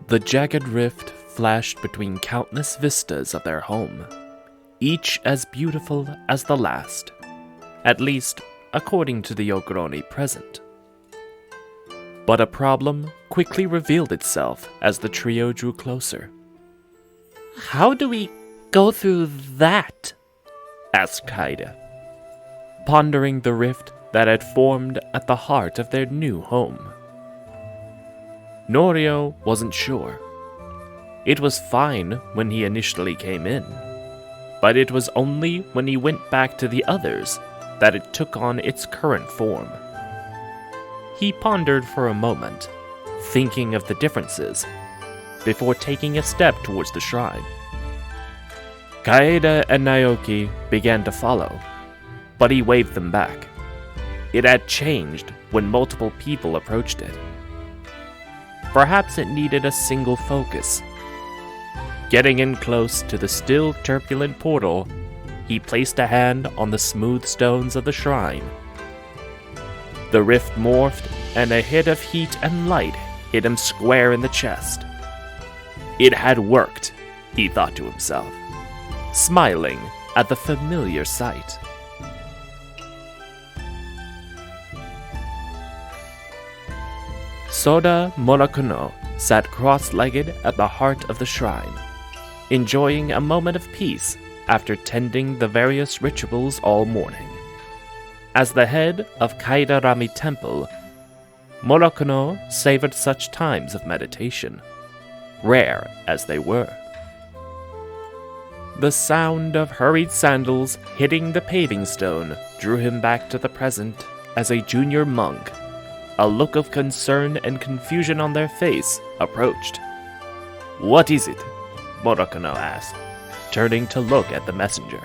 The jagged rift flashed between countless vistas of their home, each as beautiful as the last, at least according to the Ogroni present. But a problem quickly revealed itself as the trio drew closer. "How do we go through that?" asked Haida, pondering the rift that had formed at the heart of their new home. Norio wasn't sure. It was fine when he initially came in, but it was only when he went back to the others that it took on its current form. He pondered for a moment, thinking of the differences, before taking a step towards the shrine. Kaeda and Naoki began to follow, but he waved them back. It had changed when multiple people approached it. Perhaps it needed a single focus. Getting in close to the still turbulent portal, he placed a hand on the smooth stones of the shrine. The rift morphed, and a hit of heat and light hit him square in the chest. It had worked, he thought to himself, smiling at the familiar sight. Soda Monokono sat cross-legged at the heart of the shrine, enjoying a moment of peace after tending the various rituals all morning. As the head of Kaidarami Temple, Monokono savored such times of meditation, rare as they were. The sound of hurried sandals hitting the paving stone drew him back to the present as a junior monk, a look of concern and confusion on their face, approached. "What is it?" Monokono asked, turning to look at the messenger.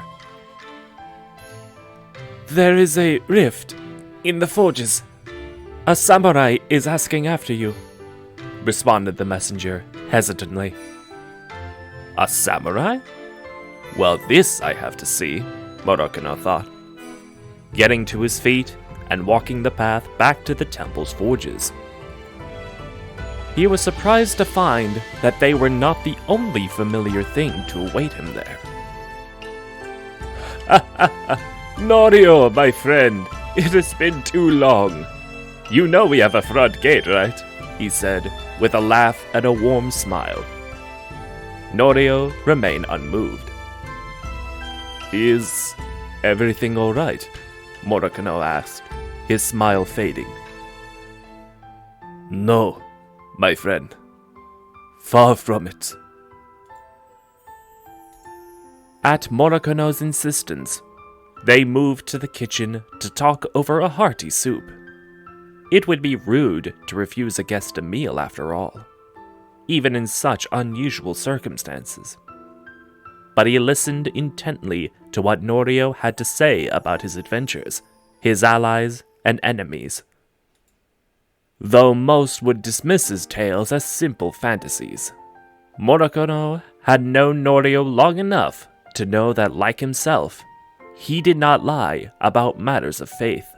"There is a rift in the forges. A samurai is asking after you," responded the messenger hesitantly. "A samurai? Well, this I have to see," Monokono thought, getting to his feet and walking the path back to the temple's forges. He was surprised to find that they were not the only familiar thing to await him there. "Norio, my friend, it has been too long. You know we have a front gate, right?" he said, with a laugh and a warm smile. Norio remained unmoved. "Is everything all right?" Monokono asked, his smile fading. "No, my friend. Far from it." At Monokono's insistence, they moved to the kitchen to talk over a hearty soup. It would be rude to refuse a guest a meal after all, even in such unusual circumstances. But he listened intently to what Norio had to say about his adventures, his allies, and enemies. Though most would dismiss his tales as simple fantasies, Monokono had known Norio long enough to know that, like himself, he did not lie about matters of faith.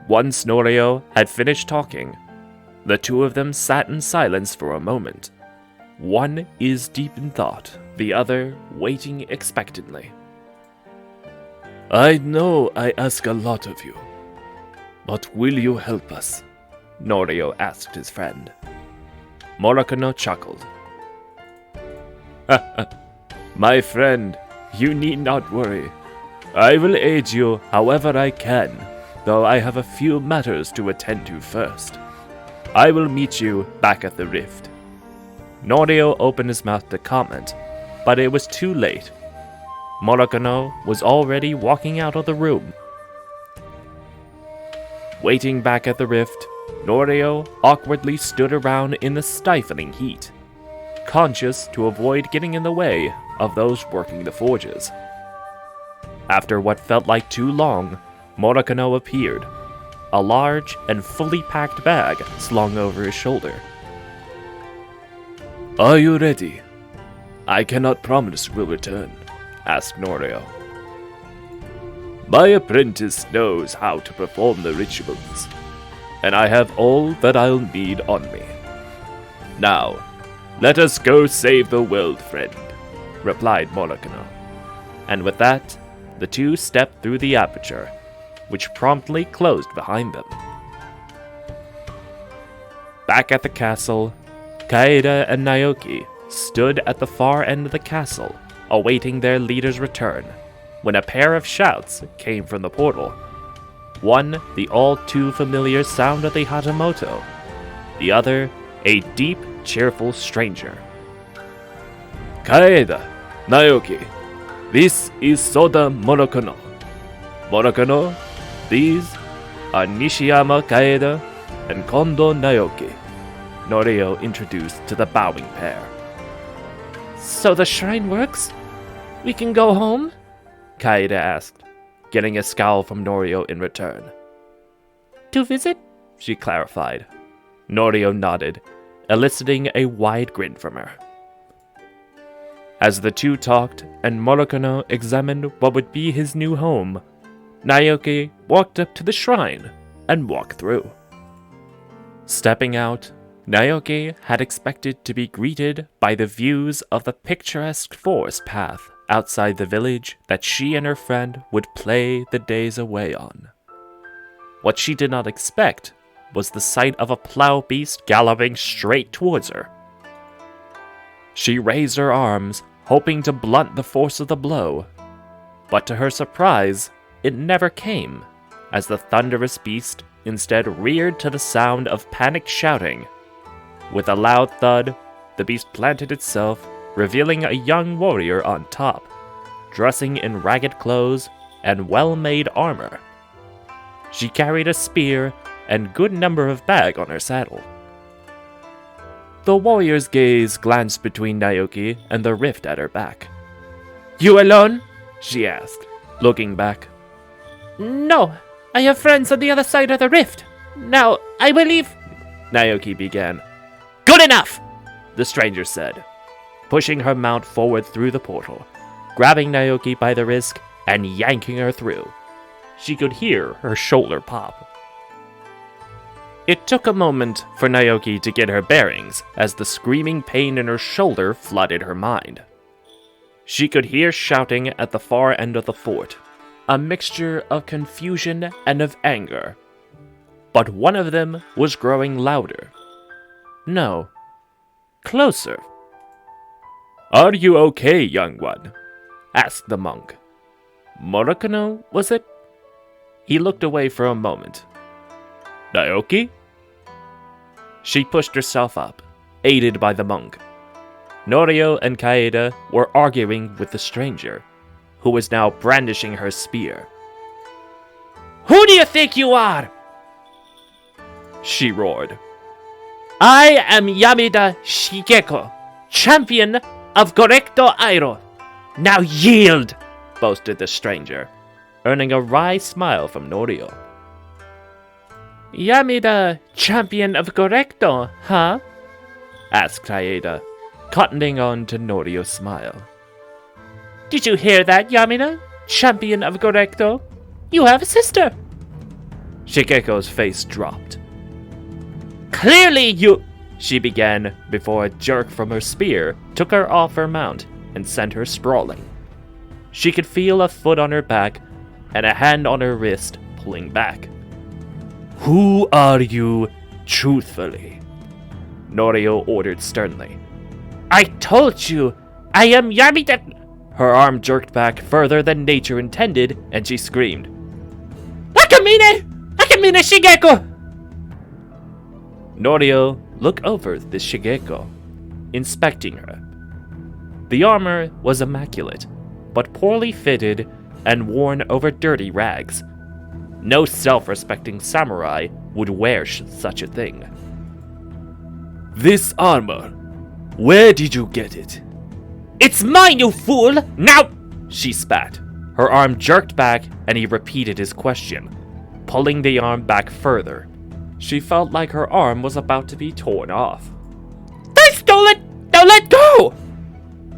Once Norio had finished talking, the two of them sat in silence for a moment. One is deep in thought, the other waiting expectantly. "I know I ask a lot of you, but will you help us?" Norio asked his friend. Monokono chuckled. "My friend, you need not worry. I will aid you however I can, though I have a few matters to attend to first. I will meet you back at the rift." Norio opened his mouth to comment, but it was too late. Monokono was already walking out of the room. Waiting back at the rift, Norio awkwardly stood around in the stifling heat, conscious to avoid getting in the way of those working the forges. After what felt like too long, Monokono appeared, a large and fully packed bag slung over his shoulder. "Are you ready? I cannot promise we'll return," asked Norio. "My apprentice knows how to perform the rituals, and I have all that I'll need on me." Now, let us go save the world, friend, replied Monokino. And with that, the two stepped through the aperture, which promptly closed behind them. Back at the castle, Kaeda and Naoki stood at the far end of the castle, awaiting their leader's return, when a pair of shouts came from the portal. One, the all-too-familiar sound of the Hatamoto. The other, a deep, cheerful stranger. Kaeda, Naoki, this is Soda Monokino. Monokino, these are Nishiyama Kaeda and Kondo Naoki, Norio introduced to the bowing pair. So the shrine works? We can go home? Kaeda asked, getting a scowl from Norio in return. To visit? She clarified. Norio nodded, eliciting a wide grin from her. As the two talked and Monokino examined what would be his new home, Naoki walked up to the shrine and walked through. Stepping out, Naoki had expected to be greeted by the views of the picturesque forest path outside the village that she and her friend would play the days away on. What she did not expect was the sight of a plow beast galloping straight towards her. She raised her arms, hoping to blunt the force of the blow, but to her surprise, it never came, as the thunderous beast instead reared to the sound of panicked shouting. With a loud thud, the beast planted itself, revealing a young warrior on top, dressing in ragged clothes and well-made armor. She carried a spear and good number of bag on her saddle. The warrior's gaze glanced between Naoki and the rift at her back. You alone? She asked, looking back. No, I have friends on the other side of the rift. Now, I will leave. Naoki began. Good enough, the stranger said, pushing her mount forward through the portal, grabbing Naoki by the wrist and yanking her through. She could hear her shoulder pop. It took a moment for Naoki to get her bearings as the screaming pain in her shoulder flooded her mind. She could hear shouting at the far end of the fort, a mixture of confusion and of anger. But one of them was growing louder. No, closer. Are you okay, young one? Asked the monk. Monokino, was it? He looked away for a moment. Naoki? She pushed herself up, aided by the monk. Norio and Kaeda were arguing with the stranger, who was now brandishing her spear. Who do you think you are? She roared. I am Yamida Shigeko, champion of Gorekto Airo. Now yield, boasted the stranger, earning a wry smile from Norio. Yamida, champion of Gorekto, huh? Asked Kaeda, cottoning on to Norio's smile. Did you hear that, Yamida? Champion of Gorekto? You have a sister. Shigeko's face dropped. Clearly you... She began before a jerk from her spear took her off her mount and sent her sprawling. She could feel a foot on her back and a hand on her wrist pulling back. Who are you, truthfully? Norio ordered sternly. I told you, I am Yamida... Her arm jerked back further than nature intended, and she screamed. Akamine! Akamine Shigeko! Norio looked over the Shigeko, inspecting her. The armor was immaculate, but poorly fitted and worn over dirty rags. No self-respecting samurai would wear such a thing. This armor, where did you get it? It's mine, you fool! Now! She spat. Her arm jerked back and he repeated his question, pulling the arm back further. She felt like her arm was about to be torn off. I stole it! Now let go!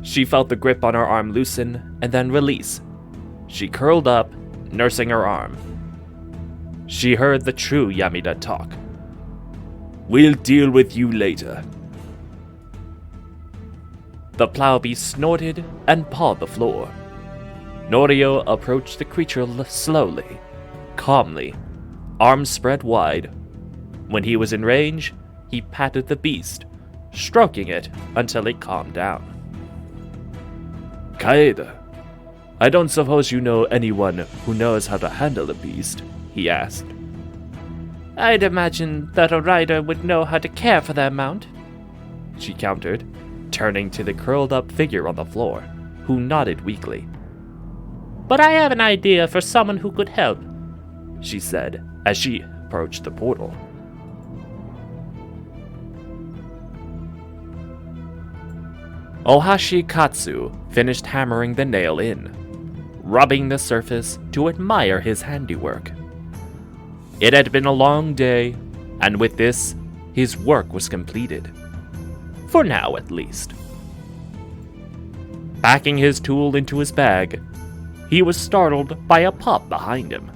She felt the grip on her arm loosen and then release. She curled up, nursing her arm. She heard the true Yamida talk. We'll deal with you later. The plow beast snorted and pawed the floor. Norio approached the creature slowly, calmly, arms spread wide. When he was in range, he patted the beast, stroking it until it calmed down. "Kaeda, I don't suppose you know anyone who knows how to handle a beast?" he asked. "I'd imagine that a rider would know how to care for their mount," she countered, turning to the curled-up figure on the floor, who nodded weakly. "But I have an idea for someone who could help," she said as she approached the portal. Ohashi Katsu finished hammering the nail in, rubbing the surface to admire his handiwork. It had been a long day, and with this, his work was completed. For now, at least. Packing his tool into his bag, he was startled by a pop behind him.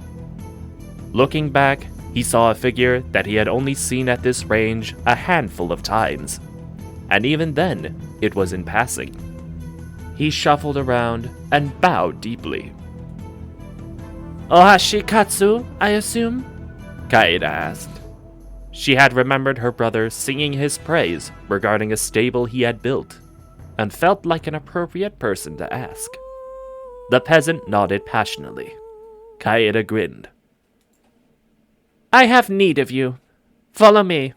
Looking back, he saw a figure that he had only seen at this range a handful of times, and even then, it was in passing. He shuffled around and bowed deeply. "Ohashi Katsu, I assume?" Kaeda asked. She had remembered her brother singing his praise regarding a stable he had built, and felt like an appropriate person to ask. The peasant nodded passionately. Kaeda grinned. "I have need of you. Follow me,"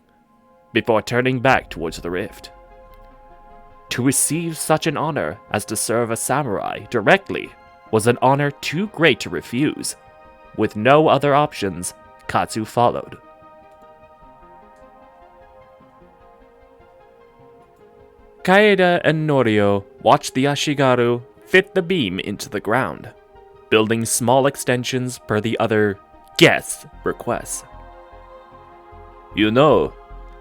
before turning back towards the rift. To receive such an honor as to serve a samurai directly was an honor too great to refuse. With no other options, Katsu followed. Kaeda and Norio watched the Ashigaru fit the beam into the ground, building small extensions per the other guests' requests. "You know,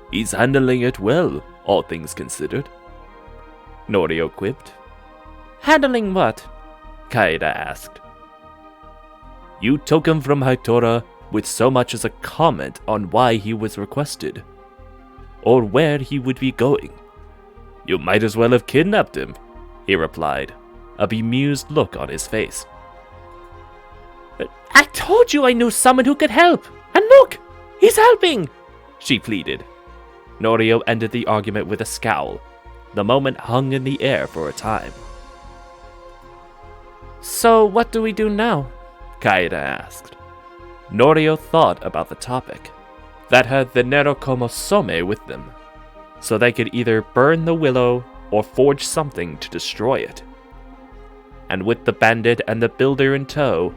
he's handling it well, all things considered," Norio quipped. "Handling what?" Kaeda asked. "You took him from Hitora with so much as a comment on why he was requested, or where he would be going. You might as well have kidnapped him," he replied, a bemused look on his face. "I told you I knew someone who could help, and look, he's helping," she pleaded. Norio ended the argument with a scowl. The moment hung in the air for a time. "So what do we do now?" Kaeda asked. Norio thought about the topic, that had the Nerokomo Some with them, so they could either burn the willow or forge something to destroy it. And with the bandit and the builder in tow,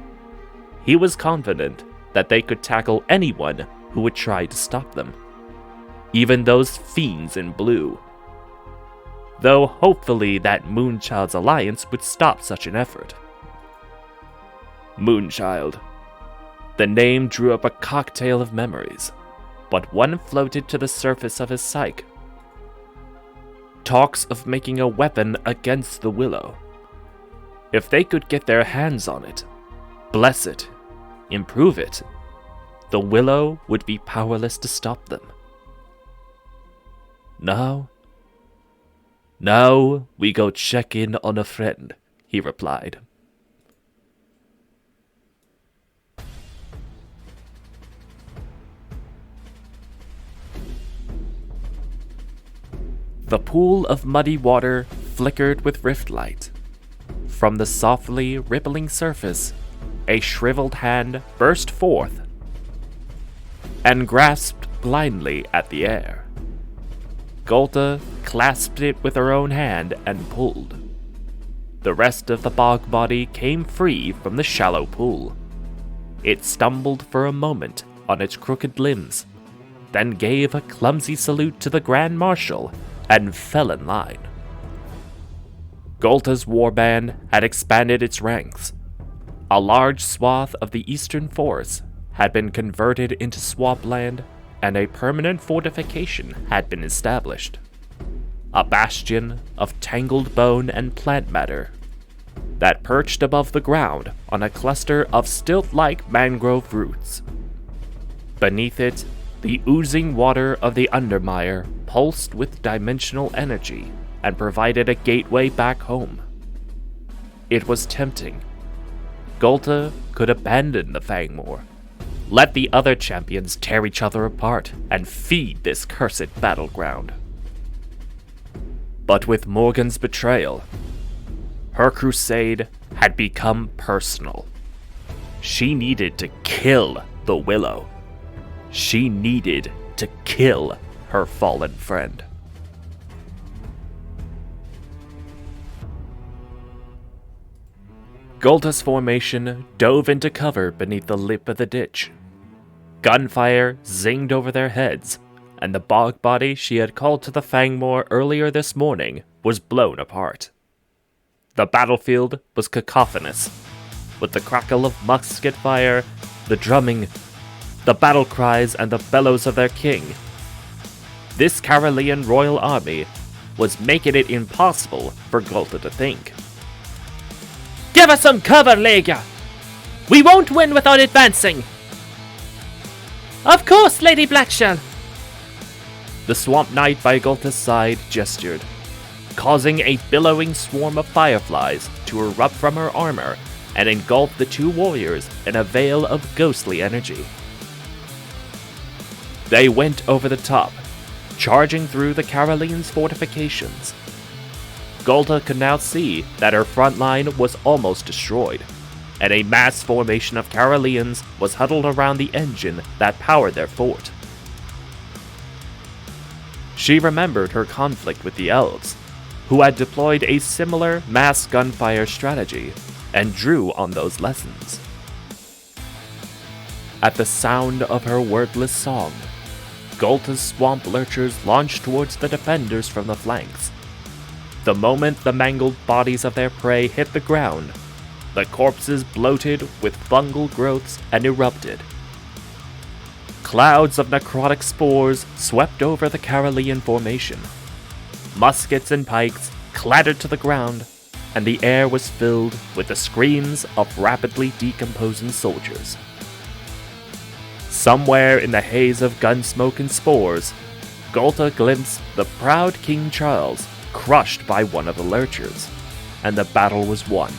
he was confident that they could tackle anyone who would try to stop them. Even those fiends in blue. Though hopefully that Moonchild's alliance would stop such an effort. Moonchild. The name drew up a cocktail of memories, but one floated to the surface of his psyche. Talks of making a weapon against the willow. If they could get their hands on it, bless it, improve it, the willow would be powerless to stop them. Now we go check in on a friend," he replied. The pool of muddy water flickered with rift light. From the softly rippling surface, a shriveled hand burst forth and grasped blindly at the air. Golta clasped it with her own hand and pulled. The rest of the bog body came free from the shallow pool. It stumbled for a moment on its crooked limbs, then gave a clumsy salute to the Grand Marshal and fell in line. Golta's warband had expanded its ranks. A large swath of the eastern forest had been converted into swampland, and a permanent fortification had been established. A bastion of tangled bone and plant matter that perched above the ground on a cluster of stilt-like mangrove roots. Beneath it, the oozing water of the Undermire pulsed with dimensional energy and provided a gateway back home. It was tempting. Golta could abandon the Fangmoor, let the other champions tear each other apart, and feed this cursed battleground. But with Morgan's betrayal, her crusade had become personal. She needed to kill the Willow. She needed to kill her fallen friend. Golta's formation dove into cover beneath the lip of the ditch. Gunfire zinged over their heads, and the bog body she had called to the Fangmoor earlier this morning was blown apart. The battlefield was cacophonous, with the crackle of musket fire, the drumming, the battle cries, and the bellows of their king. This Carolean royal army was making it impossible for Golta to think. Give us some cover, Lega! We won't win without advancing! Of course, Lady Blackshell! The Swamp Knight by Golta's side gestured, causing a billowing swarm of fireflies to erupt from her armor and engulf the two warriors in a veil of ghostly energy. They went over the top, charging through the Caroleans' fortifications. Golta could now see that her front line was almost destroyed, and a mass formation of Caroleans was huddled around the engine that powered their fort. She remembered her conflict with the elves, who had deployed a similar mass gunfire strategy, and drew on those lessons. At the sound of her wordless song, Golta's swamp lurchers launched towards the defenders from the flanks. The moment the mangled bodies of their prey hit the ground, the corpses bloated with fungal growths and erupted. Clouds of necrotic spores swept over the Carolean formation. Muskets and pikes clattered to the ground, and the air was filled with the screams of rapidly decomposing soldiers. Somewhere in the haze of gunsmoke and spores, Golta glimpsed the proud King Charles crushed by one of the lurchers, and the battle was won.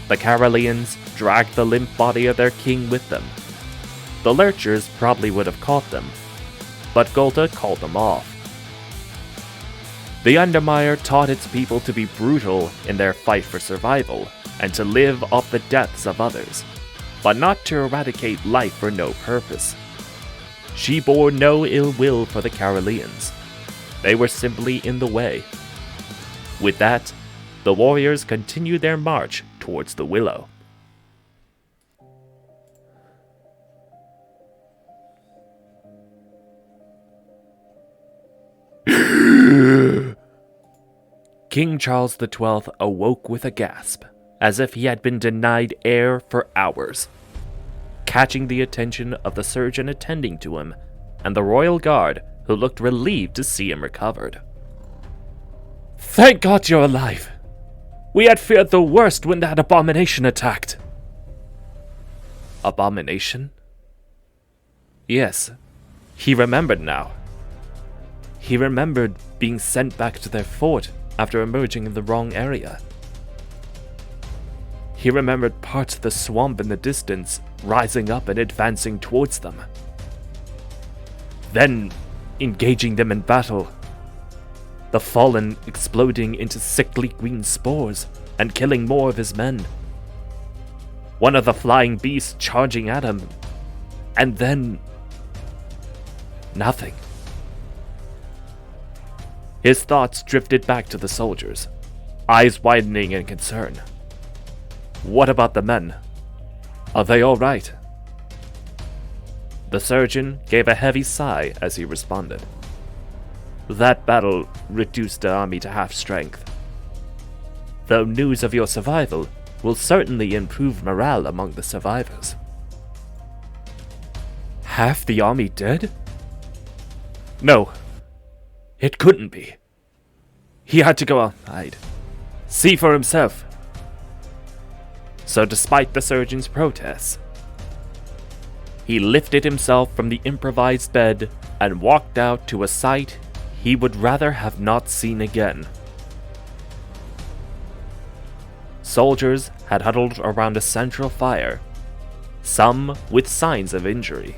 The Caroleans dragged the limp body of their king with them. The lurchers probably would have caught them, but Golta called them off. The Undermire taught its people to be brutal in their fight for survival, and to live off the deaths of others, but not to eradicate life for no purpose. She bore no ill will for the Caroleans. They were simply in the way. With that, the warriors continued their march towards the Willow. King Charles XII awoke with a gasp, as if he had been denied air for hours, catching the attention of the surgeon attending to him and the royal guard, who looked relieved to see him recovered. Thank God you're alive! We had feared the worst when that abomination attacked. Abomination? Yes, he remembered now. He remembered being sent back to their fort after emerging in the wrong area. He remembered parts of the swamp in the distance rising up and advancing towards them. Then engaging them in battle, the fallen exploding into sickly green spores and killing more of his men. One of the flying beasts charging at him, and then nothing. His thoughts drifted back to the soldiers, eyes widening in concern. What about the men? Are they all right? The surgeon gave a heavy sigh as he responded. That battle reduced the army to half strength. Though news of your survival will certainly improve morale among the survivors. Half the army dead? No, it couldn't be. He had to go outside, see for himself. So despite the surgeon's protests, he lifted himself from the improvised bed and walked out to a sight he would rather have not seen again. Soldiers had huddled around a central fire, some with signs of injury.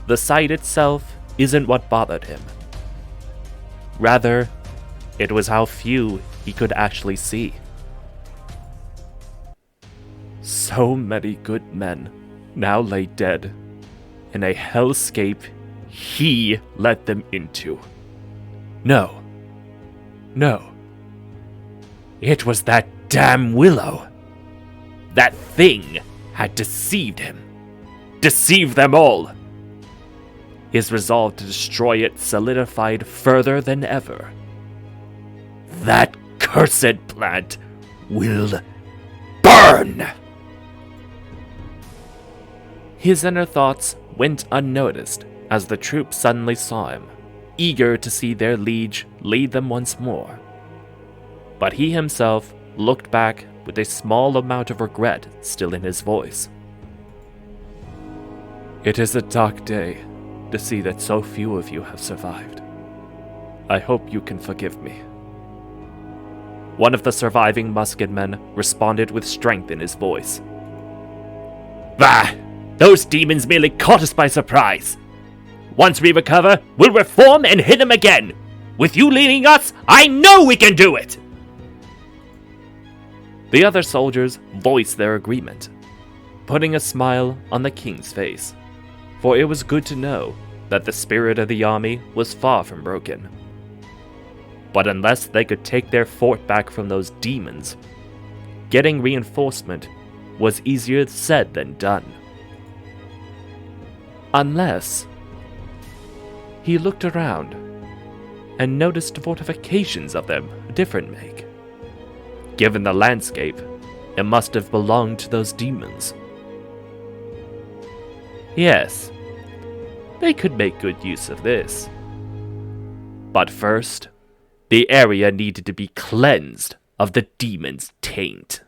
The sight itself isn't what bothered him. Rather, it was how few he could actually see. So many good men now lay dead in a hellscape he led them into. No. It was that damn willow. That thing had deceived him. Deceived them all. His resolve to destroy it solidified further than ever. That cursed plant will burn! His inner thoughts went unnoticed as the troops suddenly saw him, eager to see their liege lead them once more. But he himself looked back with a small amount of regret still in his voice. It is a dark day to see that so few of you have survived. I hope you can forgive me. One of the surviving musketmen responded with strength in his voice. Bah! Those demons merely caught us by surprise. Once we recover, we'll reform and hit them again. With you leading us, I know we can do it! The other soldiers voiced their agreement, putting a smile on the king's face, for it was good to know that the spirit of the army was far from broken. But unless they could take their fort back from those demons, getting reinforcement was easier said than done. Unless he looked around and noticed fortifications of them a different make. Given the landscape, it must have belonged to those demons. Yes, they could make good use of this. But first, the area needed to be cleansed of the demon's taint.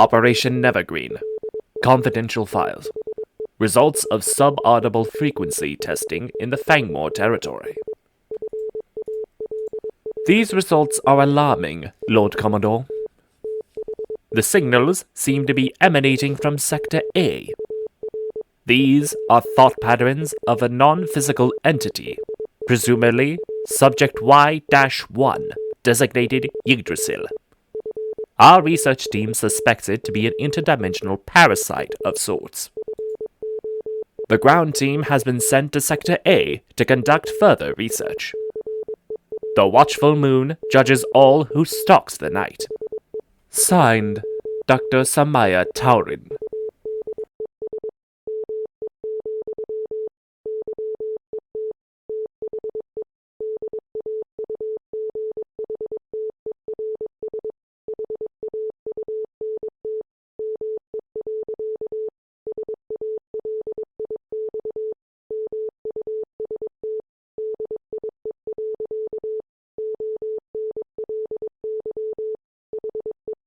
Operation Nevergreen. Confidential files. Results of subaudible frequency testing in the Fangmoor territory. These results are alarming, Lord Commodore. The signals seem to be emanating from Sector A. These are thought patterns of a non-physical entity, presumably Subject Y-1, designated Yggdrasil. Our research team suspects it to be an interdimensional parasite of sorts. The ground team has been sent to Sector A to conduct further research. The watchful moon judges all who stalks the night. Signed, Dr. Samaya Taurin.